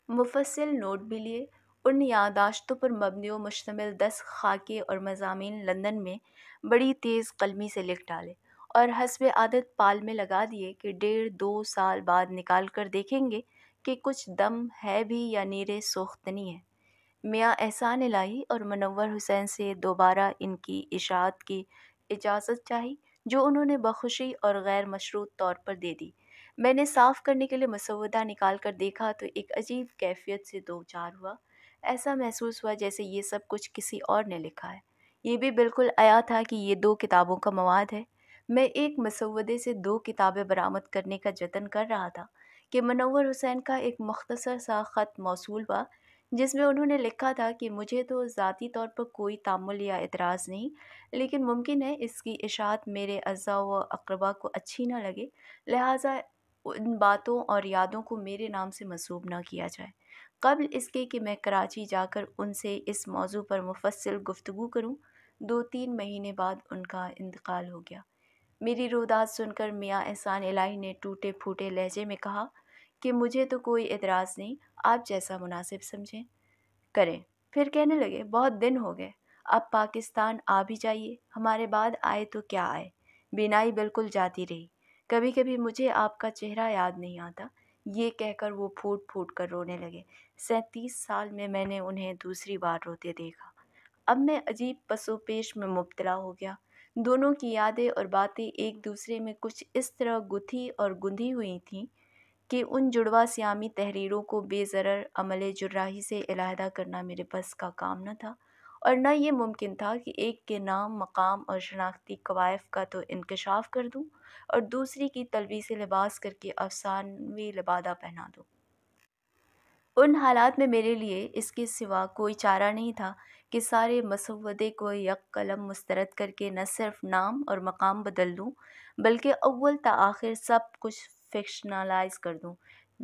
مفصل نوٹ بھی لیے۔ ان یادداشتوں پر مبنی و مشتمل 10 خاکے اور مضامین لندن میں بڑی تیز قلمی سے لکھ ڈالے اور حسب عادت پال میں لگا دیے کہ 1.5-2 سال بعد نکال کر دیکھیں گے کہ کچھ دم ہے بھی یا نیرے سوختنی ہے۔ میاں احسان الہی اور منور حسین سے دوبارہ ان کی اشاعت کی اجازت چاہی، جو انہوں نے بخوشی اور غیر مشروط طور پر دے دی۔ میں نے صاف کرنے کے لیے مسودہ نکال کر دیکھا تو ایک عجیب کیفیت سے دوچار ہوا۔ ایسا محسوس ہوا جیسے یہ سب کچھ کسی اور نے لکھا ہے۔ یہ بھی بالکل عیاں تھا کہ یہ 2 کتابوں کا مواد ہے۔ میں ایک مسودے سے 2 کتابیں برآمد کرنے کا جتن کر رہا تھا کہ منور حسین کا ایک مختصر سا خط موصول ہوا، جس میں انہوں نے لکھا تھا کہ مجھے تو ذاتی طور پر کوئی تامل یا اعتراض نہیں، لیکن ممکن ہے اس کی اشاعت میرے اعزاء و اقربا کو اچھی نہ لگے، لہٰذا ان باتوں اور یادوں کو میرے نام سے منسوب نہ کیا جائے۔ قبل اس کے کہ میں کراچی جا کر ان سے اس موضوع پر مفصل گفتگو کروں، 2-3 مہینے بعد ان کا انتقال ہو گیا۔ میری روداد سن کر میاں احسان الہی نے ٹوٹے پھوٹے لہجے میں کہا کہ مجھے تو کوئی اعتراض نہیں، آپ جیسا مناسب سمجھیں کریں۔ پھر کہنے لگے، بہت دن ہو گئے، اب پاکستان آ بھی جائیے، ہمارے بعد آئے تو کیا آئے۔ بینائی بالکل جاتی رہی، کبھی کبھی مجھے آپ کا چہرہ یاد نہیں آتا۔ یہ کہہ کر وہ پھوٹ پھوٹ کر رونے لگے۔ 37 سال میں نے انہیں دوسری بار روتے دیکھا۔ اب میں عجیب پس و پیش میں مبتلا ہو گیا۔ دونوں کی یادیں اور باتیں ایک دوسرے میں کچھ اس طرح گتھی اور گندھی ہوئی تھیں کہ ان جڑواں سیامی تحریروں کو بے ضرر عمل جراحی سے علیحدہ کرنا میرے بس کا کام نہ تھا، اور نہ یہ ممکن تھا کہ ایک کے نام، مقام اور شناختی کوائف کا تو انکشاف کر دوں اور دوسری کی تلبیس لباس کر کے افسانوی لبادہ پہنا دوں۔ ان حالات میں میرے لیے اس کے سوا کوئی چارہ نہیں تھا کہ سارے مسودے کو یک قلم مسترد کر کے نہ صرف نام اور مقام بدل دوں، بلکہ اول تا آخر سب کچھ فکشنلائز کر دوں،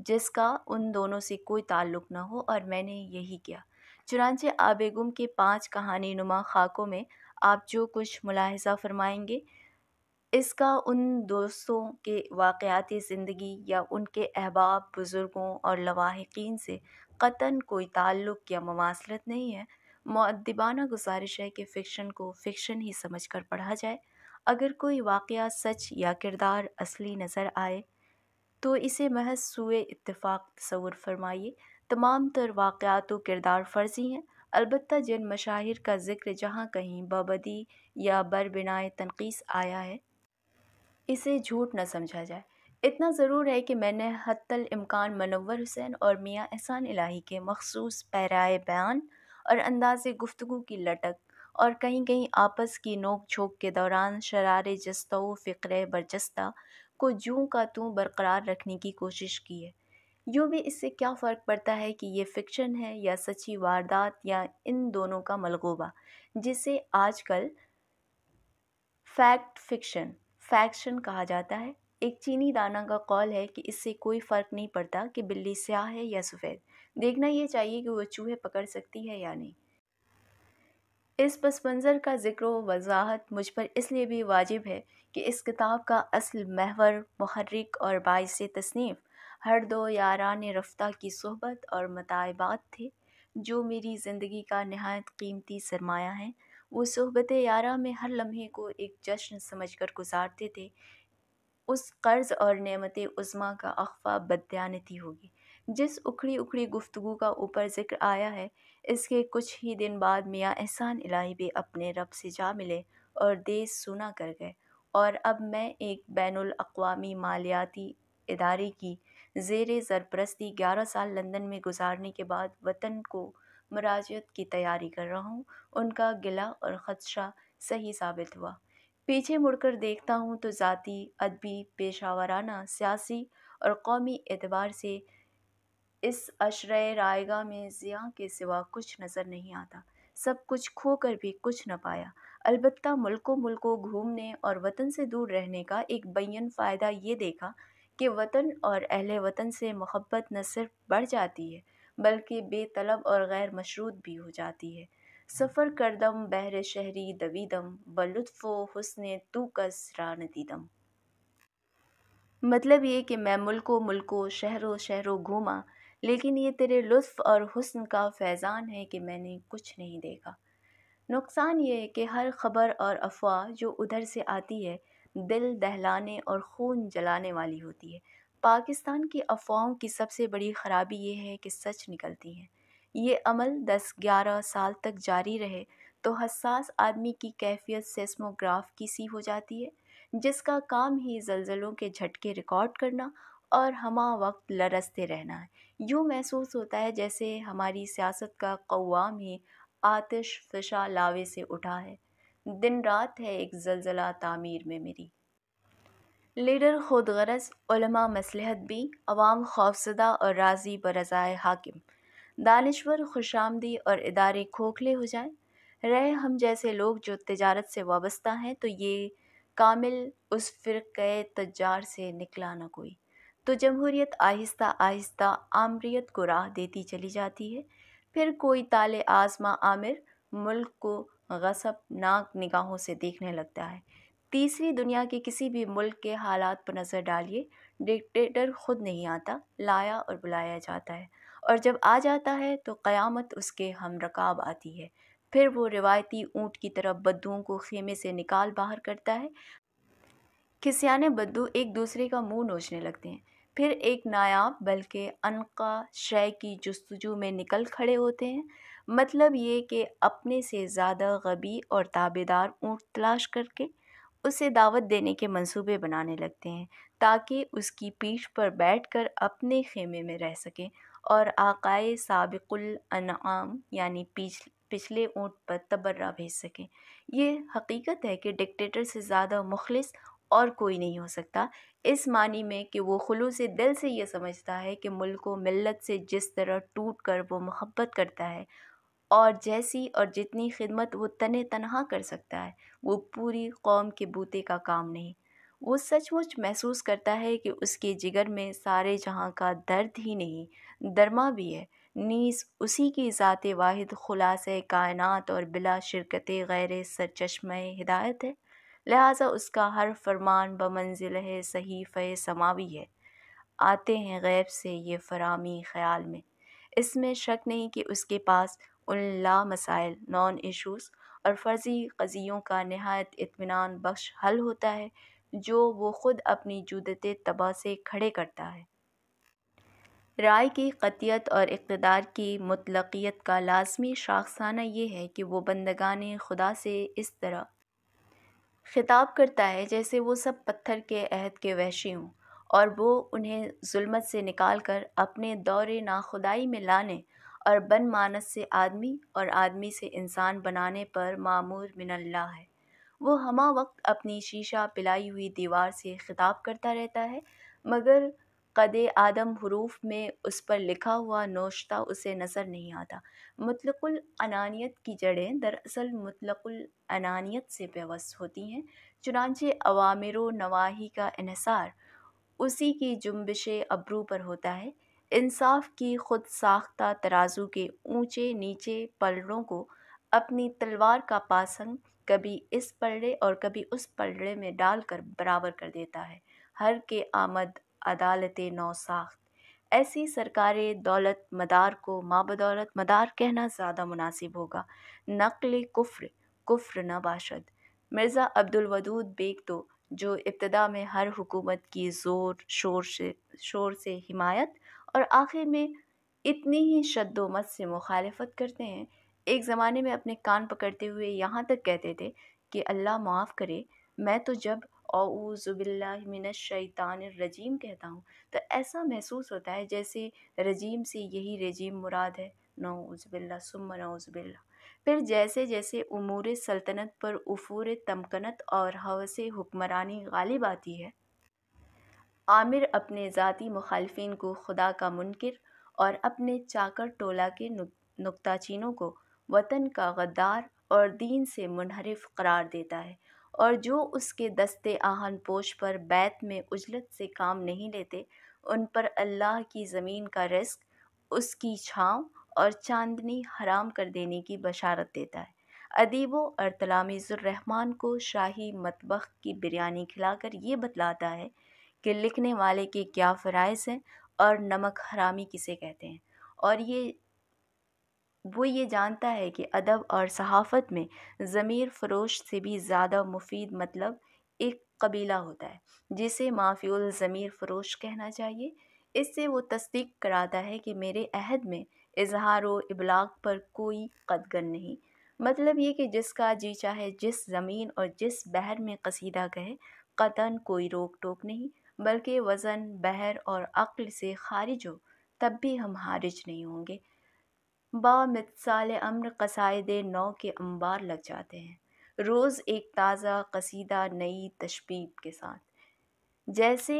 جس کا ان دونوں سے کوئی تعلق نہ ہو، اور میں نے یہی کیا۔ چنانچہ آب گم کے 5 کہانی نما خاکوں میں آپ جو کچھ ملاحظہ فرمائیں گے، اس کا ان دوستوں کے واقعاتی زندگی یا ان کے احباب، بزرگوں اور لواحقین سے قطعاً کوئی تعلق یا مماثلت نہیں ہے۔ مؤدبانہ گزارش ہے کہ فکشن کو فکشن ہی سمجھ کر پڑھا جائے۔ اگر کوئی واقعہ سچ یا کردار اصلی نظر آئے تو اسے محض سوء اتفاق تصور فرمائیے۔ تمام تر واقعات و کردار فرضی ہیں، البتہ جن مشاہیر کا ذکر جہاں کہیں بابدی یا بربنائے تنقیص آیا ہے، اسے جھوٹ نہ سمجھا جائے۔ اتنا ضرور ہے کہ میں نے حتی الامکان منور حسین اور میاں احسان الہی کے مخصوص پیرائے بیان اور انداز گفتگو کی لٹک اور کہیں کہیں آپس کی نوک جھونک کے دوران شرار جستہ و فقرے برجستہ کو جوں کا توں برقرار رکھنے کی کوشش کی ہے۔ یوں بھی اس سے کیا فرق پڑتا ہے کہ یہ فکشن ہے یا سچی واردات یا ان دونوں کا ملغوبہ، جسے آج کل فیکٹ فیکشن کہا جاتا ہے۔ ایک چینی دانا کا قول ہے کہ اس سے کوئی فرق نہیں پڑتا کہ بلی سیاہ ہے یا سفید، دیکھنا یہ چاہیے کہ وہ چوہے پکڑ سکتی ہے یا نہیں۔ اس پس منظر کا ذکر و وضاحت مجھ پر اس لیے بھی واجب ہے کہ اس کتاب کا اصل محور، محرک اور باعث تصنیف ہر 2 یاران رفتہ کی صحبت اور متاعبات تھے، جو میری زندگی کا نہایت قیمتی سرمایہ ہیں۔ وہ صحبت یاراں میں ہر لمحے کو ایک جشن سمجھ کر گزارتے تھے۔ اس قرض اور نعمت عظمیٰ کا اخفا بددیانتی ہوگی۔ جس اکھڑی اکھڑی گفتگو کا اوپر ذکر آیا ہے، اس کے کچھ ہی دن بعد میاں احسان الہی بھی اپنے رب سے جا ملے اور دیس سونا کر گئے، اور اب میں ایک بین الاقوامی مالیاتی ادارے کی زیر سرپرستی 11 سال لندن میں گزارنے کے بعد وطن کو مراجعت کی تیاری کر رہا ہوں۔ ان کا گلہ اور خدشہ صحیح ثابت ہوا۔ پیچھے مڑ کر دیکھتا ہوں تو ذاتی، ادبی، پیشہ ورانہ، سیاسی اور قومی اعتبار سے اس عشرۂ رائگاں میں ضیاء کے سوا کچھ نظر نہیں آتا۔ سب کچھ کھو کر بھی کچھ نہ پایا، البتہ ملکوں گھومنے اور وطن سے دور رہنے کا ایک بیان فائدہ یہ دیکھا کہ وطن اور اہل وطن سے محبت نہ صرف بڑھ جاتی ہے بلکہ بے طلب اور غیر مشروط بھی ہو جاتی ہے۔ سفر کردم بہر شہری دویدم، بلطف و حسن تو کس را ندیدم۔ مطلب یہ کہ میں ملک و شہر و گھوما، لیکن یہ تیرے لطف اور حسن کا فیضان ہے کہ میں نے کچھ نہیں دیکھا۔ نقصان یہ ہے کہ ہر خبر اور افواہ جو ادھر سے آتی ہے دل دہلانے اور خون جلانے والی ہوتی ہے۔ پاکستان کی افواہوں کی سب سے بڑی خرابی یہ ہے کہ سچ نکلتی ہیں۔ یہ عمل 10-11 سال تک جاری رہے تو حساس آدمی کی کیفیت سیسموگراف کی سی ہو جاتی ہے، جس کا کام ہی زلزلوں کے جھٹکے ریکارڈ کرنا اور ہمہ وقت لرزتے رہنا ہے۔ یوں محسوس ہوتا ہے جیسے ہماری سیاست کا قوام ہی آتش فشاں لاوے سے اٹھا ہے۔ دن رات ہے ایک زلزلہ تعمیر میں میری۔ لیڈر خود غرض، علماء مصلحت بھی، عوام خوفزدہ اور راضی برضائے حاکم، دانشور خوش آمدی اور ادارے کھوکھلے ہو جائیں۔ رہے ہم جیسے لوگ جو تجارت سے وابستہ ہیں تو یہ کامل اس فرقۂ تجار سے نکلا نہ کوئی۔ تو جمہوریت آہستہ آہستہ آمریت کو راہ دیتی چلی جاتی ہے۔ پھر کوئی طالع آزما آمر ملک کو غصب ناک نگاہوں سے دیکھنے لگتا ہے۔ تیسری دنیا کے کسی بھی ملک کے حالات پر نظر ڈالیے، ڈکٹیٹر خود نہیں آتا، لایا اور بلایا جاتا ہے، اور جب آ جاتا ہے تو قیامت اس کے ہم رکاب آتی ہے۔ پھر وہ روایتی اونٹ کی طرح بدوؤں کو خیمے سے نکال باہر کرتا ہے۔ کھسیانے بدو ایک دوسرے کا منہ نوچنے لگتے ہیں، پھر ایک نایاب بلکہ انقا شے کی جستجو میں نکل کھڑے ہوتے ہیں۔ مطلب یہ کہ اپنے سے زیادہ غبی اور تابعدار اونٹ تلاش کر کے اسے دعوت دینے کے منصوبے بنانے لگتے ہیں تاکہ اس کی پیٹھ پر بیٹھ کر اپنے خیمے میں رہ سکیں اور آقائے سابق الانعام یعنی پچھلے اونٹ پر تبرہ بھیج سکیں۔ یہ حقیقت ہے کہ ڈکٹیٹر سے زیادہ مخلص اور کوئی نہیں ہو سکتا، اس معنی میں کہ وہ خلوص دل سے یہ سمجھتا ہے کہ ملک و ملت سے جس طرح ٹوٹ کر وہ محبت کرتا ہے اور جیسی اور جتنی خدمت وہ تنِ تنہا کر سکتا ہے، وہ پوری قوم کے بوتے کا کام نہیں۔ وہ سچ مچ محسوس کرتا ہے کہ اس کے جگر میں سارے جہاں کا درد ہی نہیں، درما بھی ہے، نیز اسی کی ذات واحد خلاصۂ کائنات اور بلا شرکت غیر سرچشمہ ہدایت ہے، لہٰذا اس کا ہر فرمان بمنزلہ صحیفہ سماوی ہے۔ آتے ہیں غیب سے یہ فرامی خیال میں، اس میں شک نہیں کہ اس کے پاس ان لامسائل نان ایشوز اور فرضی قضیوں کا نہایت اطمینان بخش حل ہوتا ہے جو وہ خود اپنی جودت طبع سے کھڑے کرتا ہے۔ رائے کی قطعیت اور اقتدار کی مطلقیت کا لازمی شاخسانہ یہ ہے کہ وہ بندگان خدا سے اس طرح خطاب کرتا ہے جیسے وہ سب پتھر کے عہد کے وحشی ہوں، اور وہ انہیں ظلمت سے نکال کر اپنے دور ناخدائی میں لانے اور بن مانس سے آدمی اور آدمی سے انسان بنانے پر مامور من اللہ ہے۔ وہ ہمہ وقت اپنی شیشہ پلائی ہوئی دیوار سے خطاب کرتا رہتا ہے، مگر قد آدم حروف میں اس پر لکھا ہوا نوشتہ اسے نظر نہیں آتا۔ مطلق العنانیت کی جڑیں دراصل مطلق الانانیت سے پیوست ہوتی ہیں، چنانچہ اوامر و نواہی کا انحصار اسی کی جنبش ابرو پر ہوتا ہے۔ انصاف کی خود ساختہ ترازو کے اونچے نیچے پلڑوں کو اپنی تلوار کا پاسنگ کبھی اس پلڑے اور کبھی اس پلڑے میں ڈال کر برابر کر دیتا ہے۔ ہر کے آمد عدالت نو ساخت۔ ایسی سرکار دولت مدار کو مابدولت مدار کہنا زیادہ مناسب ہوگا۔ نقل کفر کفر نہ باشد۔ مرزا عبدالودود بیگ تو جو ابتدا میں ہر حکومت کی زور شور سے حمایت اور آخر میں اتنی ہی شد و مت سے مخالفت کرتے ہیں، ایک زمانے میں اپنے کان پکڑتے ہوئے یہاں تک کہتے تھے کہ اللہ معاف کرے، میں تو جب اعوذ باللہ من الشیطان الرجیم کہتا ہوں تو ایسا محسوس ہوتا ہے جیسے رجیم سے یہی رجیم مراد ہے، نعوذ باللہ ثم نعوذ باللہ۔ پھر جیسے جیسے امور سلطنت پر افور تمکنت اور ہوس حکمرانی غالب آتی ہے، عامر اپنے ذاتی مخالفین کو خدا کا منکر اور اپنے چاکر ٹولہ کے نکتہ چینوں کو وطن کا غدار اور دین سے منحرف قرار دیتا ہے، اور جو اس کے دستے آہن پوش پر بیت میں عجلت سے کام نہیں لیتے ان پر اللہ کی زمین کا رزق، اس کی چھاؤں اور چاندنی حرام کر دینے کی بشارت دیتا ہے۔ ادیبوں اور تلاميذ الرحمن کو شاہی مطبخ کی بریانی کھلا کر یہ بتلاتا ہے کہ لکھنے والے کے کیا فرائض ہیں اور نمک حرامی کسے کہتے ہیں، اور وہ یہ جانتا ہے کہ ادب اور صحافت میں ضمیر فروش سے بھی زیادہ مفید مطلب ایک قبیلہ ہوتا ہے جسے مافی الضمیر فروش کہنا چاہیے۔ اس سے وہ تصدیق کراتا ہے کہ میرے عہد میں اظہار و ابلاغ پر کوئی قدغن نہیں، مطلب یہ کہ جس کا جی چاہے جس زمین اور جس بحر میں قصیدہ کہے، قطعاً کوئی روک ٹوک نہیں، بلکہ وزن بحر اور عقل سے خارج ہو تب بھی ہم حارج نہیں ہوں گے۔ با مثال امر قصائد نو کے انبار لگ جاتے ہیں، روز ایک تازہ قصیدہ نئی تشبیب کے ساتھ۔ جیسے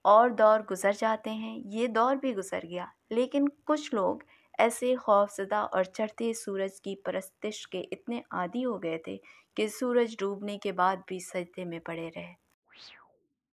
اور دور گزر جاتے ہیں، یہ دور بھی گزر گیا، لیکن کچھ لوگ ایسے خوفزدہ اور چڑھتے سورج کی پرستش کے اتنے عادی ہو گئے تھے کہ سورج ڈوبنے کے بعد بھی سجدے میں پڑے رہے۔